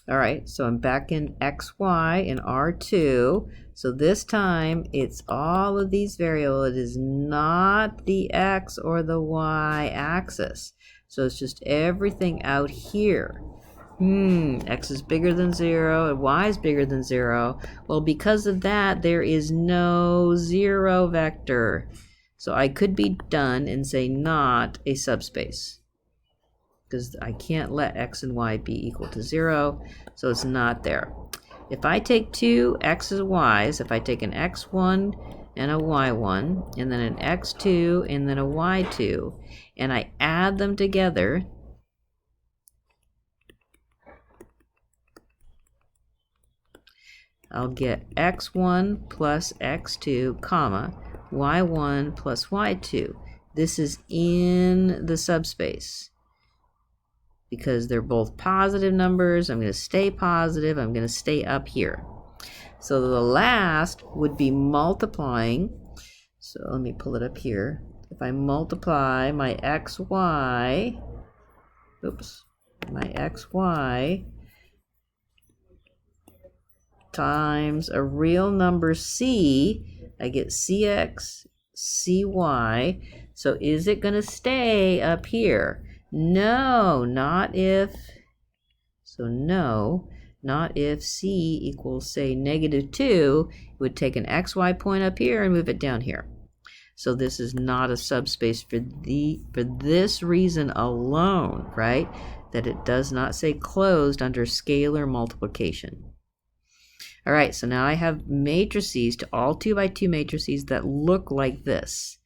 All right, so I'm back in XY in R2. So this time it's all of these variables. It is not the X or the Y axis. So it's just everything out here. X is bigger than 0 and Y is bigger than 0. Well, because of that, there is no 0 vector. So I could be done and say not a subspace, because I can't let X and Y be equal to 0, so it's not there. If I take two X's and Y's, if I take an X1 and a Y1, and then an X2 and then a Y2, and I add them together, I'll get X1 plus X2, comma, Y1 plus Y2. This is in the subspace. Because they're both positive numbers, I'm going to stay positive, I'm going to stay up here. So the last would be multiplying. So let me pull it up here. If I multiply my XY, my XY times a real number C, I get CX, CY. So is it going to stay up here? No, not if, so no, not if C equals, say, -2, it would take an XY point up here and move it down here. So this is not a subspace for this reason alone, right? That it does not say closed under scalar multiplication. All right, so now I have matrices to all 2 by 2 matrices that look like this.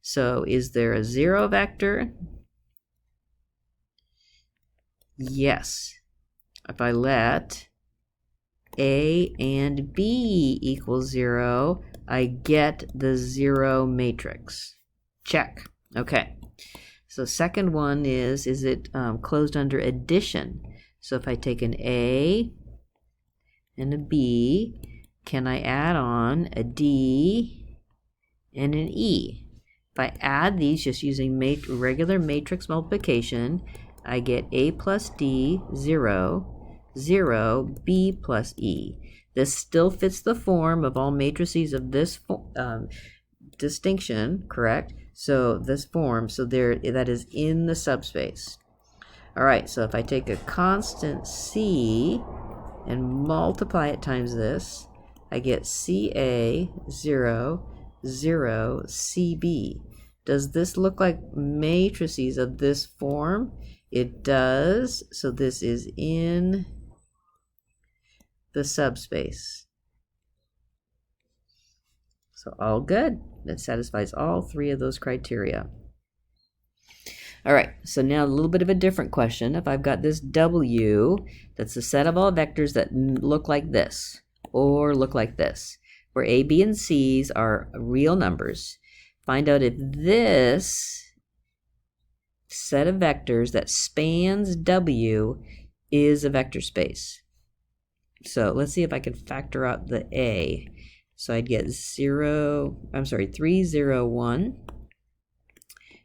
So is there a 0 vector? Yes. If I let A and B equal 0, I get the 0 matrix. Check. Okay. So second one is it closed under addition? So if I take an A and a B, can I add on a D and an E? If I add these just using regular matrix multiplication, I get A plus D, 0, 0, B plus E. This still fits the form of all matrices of this distinction, correct? So this form, so there, that is in the subspace. All right, so if I take a constant C and multiply it times this, I get CA, 0, 0, CB. Does this look like matrices of this form? It does. So this is in the subspace. So all good. That satisfies all 3 of those criteria. All right, so now a little bit of a different question. If I've got this W, that's a set of all vectors that look like this, or look like this, where A, B, and C's are real numbers, find out if this set of vectors that spans W is a vector space. So let's see if I can factor out the A. So I'd get 3, 0, 1.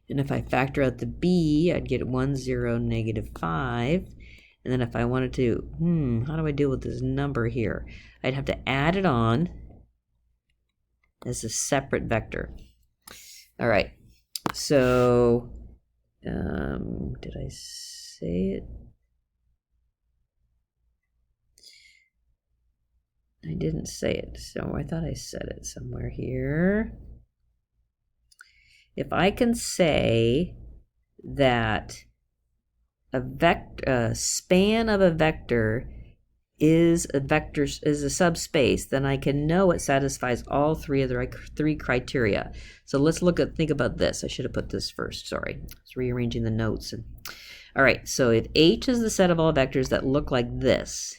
And if I factor out the B, I'd get 1, 0, -5. And then if I wanted to, how do I deal with this number here? I'd have to add it on as a separate vector. All right, so did I say it? I didn't say it, so I thought I said it somewhere here. If I can say that a span of a vector is a subspace, then I can know it satisfies all 3 of the 3 criteria. So let's think about this. I should have put this first, sorry. I was rearranging the notes. All right, so if H is the set of all vectors that look like this,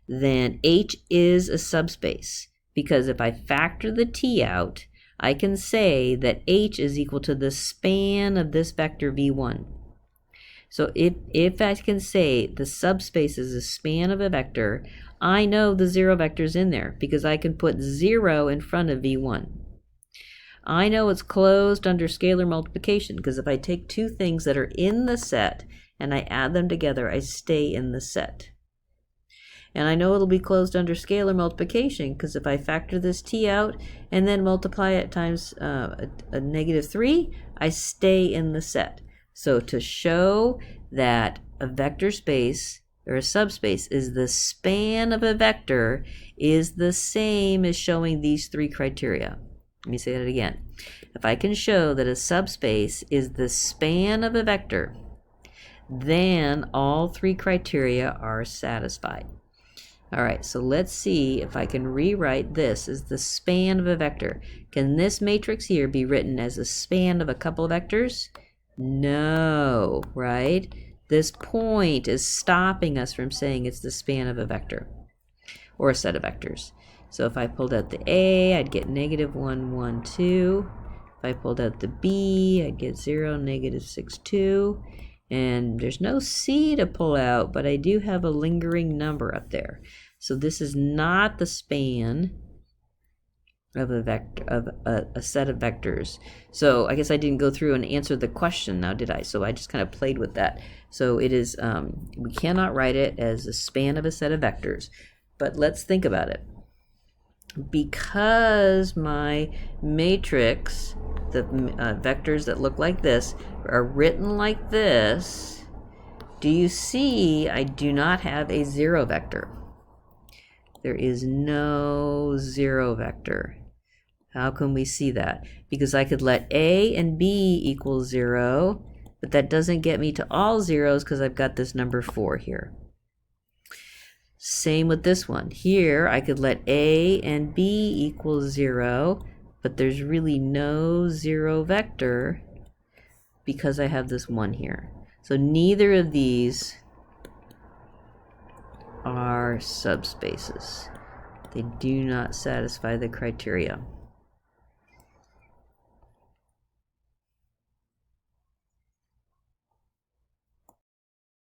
then H is a subspace, because if I factor the T out, I can say that H is equal to the span of this vector V1. So if I can say the subspace is a span of a vector, I know the 0 vector is in there because I can put 0 in front of V1. I know it's closed under scalar multiplication because if I take 2 things that are in the set and I add them together, I stay in the set. And I know it'll be closed under scalar multiplication, because if I factor this t out and then multiply it times a -3, I stay in the set. So to show that a vector space or a subspace is the span of a vector is the same as showing these three criteria. Let me say that again. If I can show that a subspace is the span of a vector, then all three criteria are satisfied. All right, so let's see if I can rewrite this as the span of a vector. Can this matrix here be written as a span of a couple of vectors? No, right? This point is stopping us from saying it's the span of a vector or a set of vectors. So if I pulled out the A, I'd get -1, 1, 2. If I pulled out the B, I'd get 0, -6, 2. And there's no C to pull out, but I do have a lingering number up there. So this is not the span of a vector, of a set of vectors. So I guess I didn't go through and answer the question now, did I? So I just kind of played with that. So it is, we cannot write it as a span of a set of vectors. But let's think about it. Because my matrix, the vectors that look like this, are written like this, do you see I do not have a 0 vector? There is no 0 vector. How can we see that? Because I could let A and B equal 0, but that doesn't get me to all zeros because I've got this number 4 here. Same with this one. Here, I could let A and B equal 0, but there's really no 0 vector because I have this 1 here. So neither of these are subspaces. They do not satisfy the criteria.